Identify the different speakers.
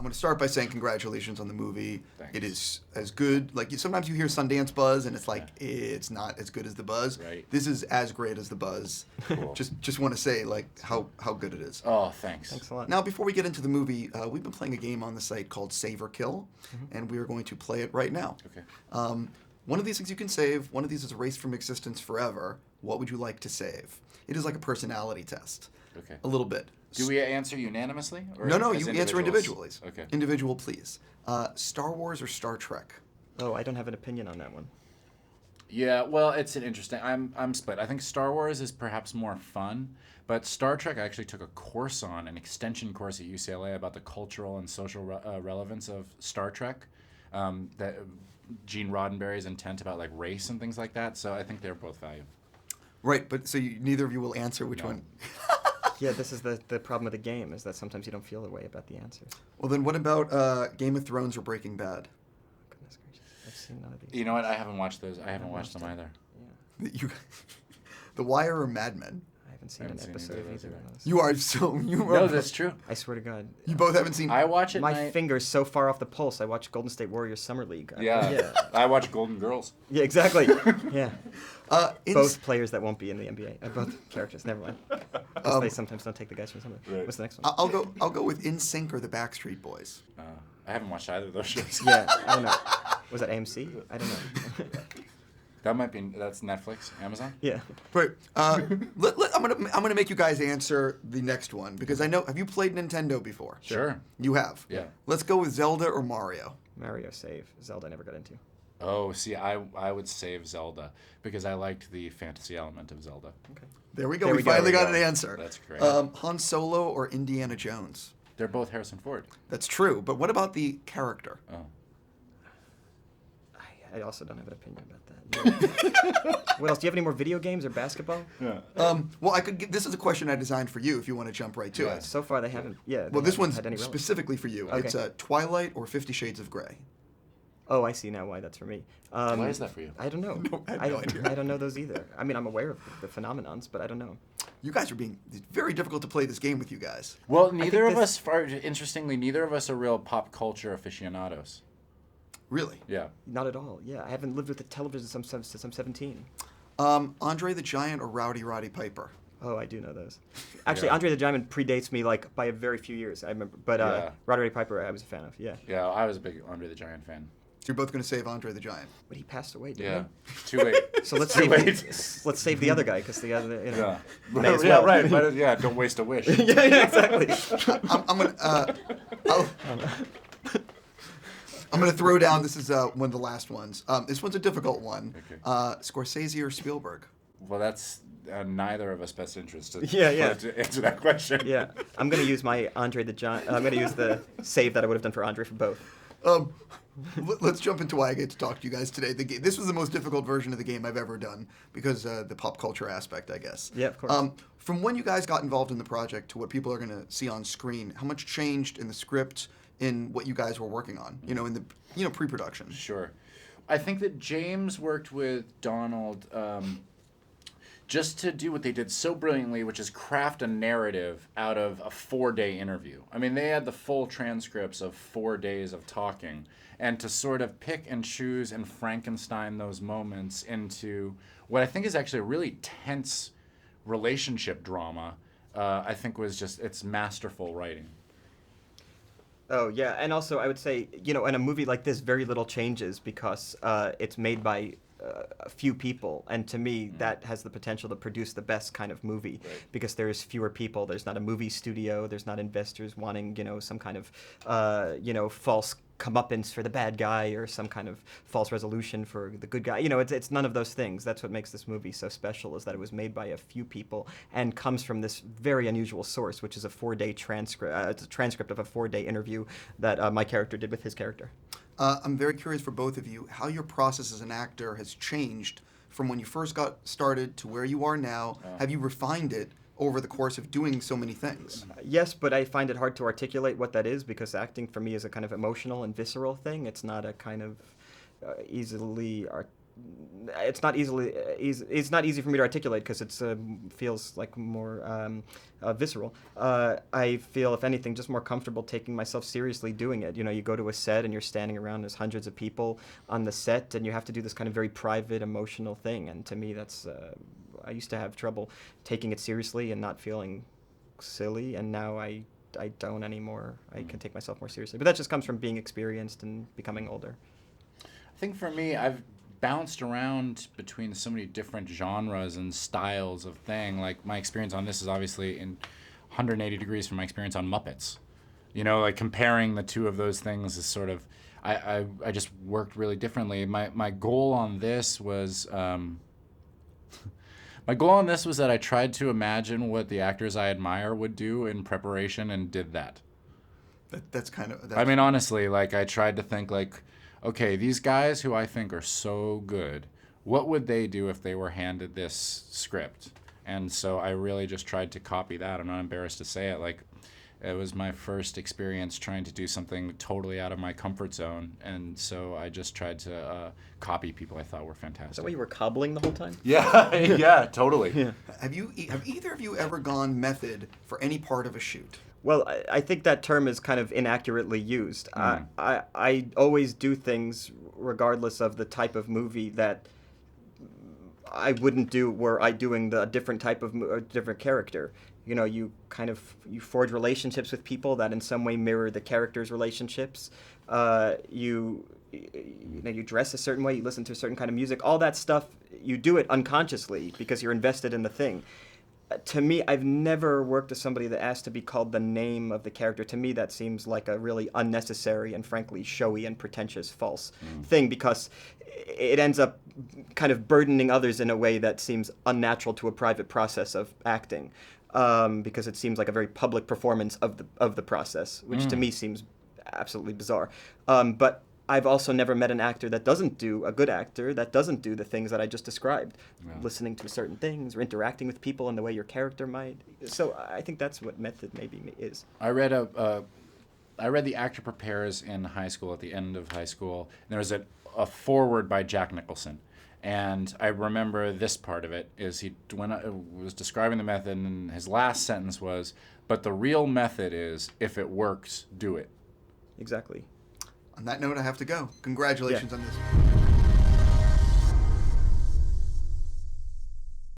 Speaker 1: I'm going to start by saying congratulations on the movie.
Speaker 2: Thanks.
Speaker 1: It is as good. Like sometimes you hear Sundance buzz, and it's like it's not as good as the buzz.
Speaker 2: Right.
Speaker 1: This is as great as the buzz.
Speaker 2: Cool.
Speaker 1: Just want to say like how good it is.
Speaker 2: Oh, thanks.
Speaker 3: Thanks a lot.
Speaker 1: Now, before we get into the movie, we've been playing a game on the site called Save or Kill, and we are going to play it right now.
Speaker 2: Okay.
Speaker 1: One of these things you can save. One of these is erased from existence forever. What would you like to save? It is like a personality test.
Speaker 2: Okay.
Speaker 1: A little bit.
Speaker 2: Do we answer unanimously? Or
Speaker 1: No,
Speaker 2: as
Speaker 1: you answer individually.
Speaker 2: Okay.
Speaker 1: Individual, please. Star Wars or Star Trek?
Speaker 3: Oh, I don't have an opinion on that one.
Speaker 2: Yeah, well, it's an interesting. I'm split. I think Star Wars is perhaps more fun, but Star Trek I actually took a course on, an extension course at UCLA about the cultural and social relevance of Star Trek. That Gene Roddenberry's intent about like race and things like that. So I think they're both valuable.
Speaker 1: Right, but so neither of you will answer which one.
Speaker 3: Yeah, this is the problem with the game, is that sometimes you don't feel the way about the answers.
Speaker 1: Well, then what about Game of Thrones or Breaking Bad?
Speaker 3: Goodness gracious, I've seen none of these.
Speaker 2: You know what? I haven't watched those. I haven't watched them either.
Speaker 3: Yeah,
Speaker 1: You, The Wire or Mad Men?
Speaker 3: I haven't seen
Speaker 2: I haven't
Speaker 3: an
Speaker 2: seen
Speaker 3: episode
Speaker 2: either
Speaker 3: of
Speaker 2: of those
Speaker 3: either
Speaker 2: either.
Speaker 3: of those.
Speaker 1: You are so
Speaker 2: No, that's true.
Speaker 3: I swear to God.
Speaker 1: You both haven't seen.
Speaker 2: I watch it.
Speaker 3: My finger's so far off the pulse. I watch Golden State Warriors Summer League.
Speaker 2: Yeah. I watch Golden Girls.
Speaker 3: Yeah, exactly. Yeah.
Speaker 1: In-
Speaker 3: Both players that won't be in the NBA. Both characters. Never mind. 'Cause they sometimes don't take the guys from Summer League.
Speaker 2: Right.
Speaker 3: What's the next one?
Speaker 1: I'll go with In Sync or the Backstreet Boys.
Speaker 2: I haven't watched either of those shows.
Speaker 3: Yeah, I don't know. Was that AMC? I don't know.
Speaker 2: That might be. That's Netflix, Amazon.
Speaker 3: Yeah.
Speaker 1: Right. I'm gonna make you guys answer the next one because I know. Have you played Nintendo before?
Speaker 2: Sure.
Speaker 1: You have.
Speaker 2: Yeah.
Speaker 1: Let's go with Zelda or Mario.
Speaker 3: Mario save. Zelda I never got into.
Speaker 2: Oh, see, I would save Zelda because I liked the fantasy element of Zelda.
Speaker 3: Okay.
Speaker 1: There we go.
Speaker 3: There
Speaker 1: We
Speaker 3: we go.
Speaker 1: finally
Speaker 2: There we
Speaker 1: got
Speaker 2: go.
Speaker 1: an answer.
Speaker 2: That's great.
Speaker 1: Han Solo or Indiana Jones.
Speaker 2: They're both Harrison Ford.
Speaker 1: That's true, but what about the character?
Speaker 2: Oh.
Speaker 3: I also don't have an opinion about that. What else? Do you have any more video games or basketball?
Speaker 2: Yeah.
Speaker 1: Well, this is a question I designed for you. If you want to jump right to
Speaker 2: Yeah.
Speaker 1: it.
Speaker 3: So far they haven't. Yeah.
Speaker 1: Well,
Speaker 3: they
Speaker 1: this
Speaker 3: haven't
Speaker 1: one's
Speaker 3: had any relevance.
Speaker 1: specifically for you.
Speaker 3: Okay.
Speaker 1: It's Twilight or 50 Shades of Grey.
Speaker 3: Oh, I see now why that's for me.
Speaker 2: Why is that for you?
Speaker 3: I don't know.
Speaker 1: I have no idea.
Speaker 3: I don't know those either. I mean, I'm aware of the phenomenons, but I don't know.
Speaker 1: You guys are being it's very difficult to play this game with you guys.
Speaker 2: Well, neither of
Speaker 3: this-
Speaker 2: us. Interestingly, neither of us are real pop culture aficionados.
Speaker 1: Really.
Speaker 2: Yeah.
Speaker 3: Not at all. Yeah, I haven't lived with the television since I'm 17.
Speaker 1: Andre the Giant or Rowdy Roddy Piper.
Speaker 3: Oh, I do know those. Actually,
Speaker 2: Yeah.
Speaker 3: Andre the Giant predates me like by a very few years. I remember, but
Speaker 2: Yeah.
Speaker 3: Roddy Piper, I was a fan of. Yeah,
Speaker 2: Yeah, I was a big Andre the Giant fan.
Speaker 1: So you're both going to save Andre the Giant.
Speaker 3: but he passed away. Didn't
Speaker 2: Yeah.
Speaker 3: he?
Speaker 2: Too late.
Speaker 3: So let's
Speaker 2: Too
Speaker 3: save
Speaker 2: late.
Speaker 3: let's save the other guy because the other
Speaker 2: Yeah.
Speaker 3: may as
Speaker 2: Yeah,
Speaker 3: well.
Speaker 2: right. But, yeah, don't waste a wish.
Speaker 3: yeah, exactly.
Speaker 1: I'm gonna. I'm gonna throw down. This is one of the last ones. This one's a difficult one.
Speaker 2: Okay.
Speaker 1: Scorsese or Spielberg.
Speaker 2: Well, that's neither of us best interest to,
Speaker 3: Yeah.
Speaker 2: to answer that question.
Speaker 3: Yeah, I'm gonna use my Andre the Giant. I'm gonna use the save that I would have done for Andre for both.
Speaker 1: Let's jump into why I get to talk to you guys today. This was the most difficult version of the game I've ever done because the pop culture aspect, I guess.
Speaker 3: Yeah, of course.
Speaker 1: From when you guys got involved in the project to what people are going to see on screen, how much changed in the script, in what you guys were working on? You know, in the pre-production.
Speaker 2: Sure. I think that James worked with Donald just to do what they did so brilliantly, which is craft a narrative out of a 4-day interview. I mean, they had the full transcripts of 4 days of talking, and to sort of pick and choose and Frankenstein those moments into what I think is actually a really tense relationship drama, I think was just, it's masterful writing.
Speaker 3: Oh yeah, and also I would say, you know, in a movie like this, very little changes because it's made by a few people, and to me, that has the potential to produce the best kind of movie because there's fewer people. There's not a movie studio. There's not investors wanting, you know, some kind of, false comeuppance for the bad guy or some kind of false resolution for the good guy. You know, it's none of those things. That's what makes this movie so special, is that it was made by a few people and comes from this very unusual source, which is a 4-day transcript. It's a transcript of a 4-day interview that my character did with his character.
Speaker 1: I'm very curious for both of you how your process as an actor has changed from when you first got started to where you are now. Have you refined it over the course of doing so many things?
Speaker 3: Yes, but I find it hard to articulate what that is because acting for me is a kind of emotional and visceral thing. It's not a kind of easily it's not it's not easy for me to articulate because it feels like more visceral. I feel, if anything, just more comfortable taking myself seriously doing it. You know, you go to a set and you're standing around, there's hundreds of people on the set, and you have to do this kind of very private, emotional thing. And to me, that's I used to have trouble taking it seriously and not feeling silly, and now I don't anymore. I can take myself more seriously. But that just comes from being experienced and becoming older.
Speaker 2: I think for me, I've bounced around between so many different genres and styles of thing. Like, my experience on this is obviously in 180 degrees from my experience on Muppets. You know, like, comparing the two of those things is sort of, I just worked really differently. My goal on this was, my goal on this was that I tried to imagine what the actors I admire would do in preparation, and did that.
Speaker 1: That's kind of...
Speaker 2: I mean, honestly, like, I tried to think, like, okay, these guys who I think are so good, what would they do if they were handed this script? And so I really just tried to copy that. I'm not embarrassed to say it. Like, it was my first experience trying to do something totally out of my comfort zone. And so I just tried to copy people I thought were fantastic.
Speaker 3: Is that why you were cobbling the whole time?
Speaker 2: Yeah, yeah, totally.
Speaker 3: Yeah.
Speaker 1: Have either of you ever gone method for any part of a shoot?
Speaker 3: Well, I think that term is kind of inaccurately used. I always do things regardless of the type of movie that I wouldn't do were I doing a different type of a different character. You know, you forge relationships with people that in some way mirror the character's relationships. You dress a certain way, you listen to a certain kind of music. All that stuff, you do it unconsciously because you're invested in the thing. To me, I've never worked with somebody that asked to be called the name of the character. To me, that seems like a really unnecessary and frankly showy and pretentious false thing, because it ends up kind of burdening others in a way that seems unnatural to a private process of acting, because it seems like a very public performance of the process, which to me seems absolutely bizarre. But I've also never met an actor that doesn't do, a good actor that doesn't do the things that I just described, listening to certain things or interacting with people in the way your character might. So I think that's what method maybe is.
Speaker 2: I read The Actor Prepares in high school, at the end of high school. And there was a foreword by Jack Nicholson. And I remember this part of it is when I was describing the method, and his last sentence was, "But the real method is, if it works, do it."
Speaker 3: Exactly.
Speaker 1: On that note, I have to go. Congratulations on this.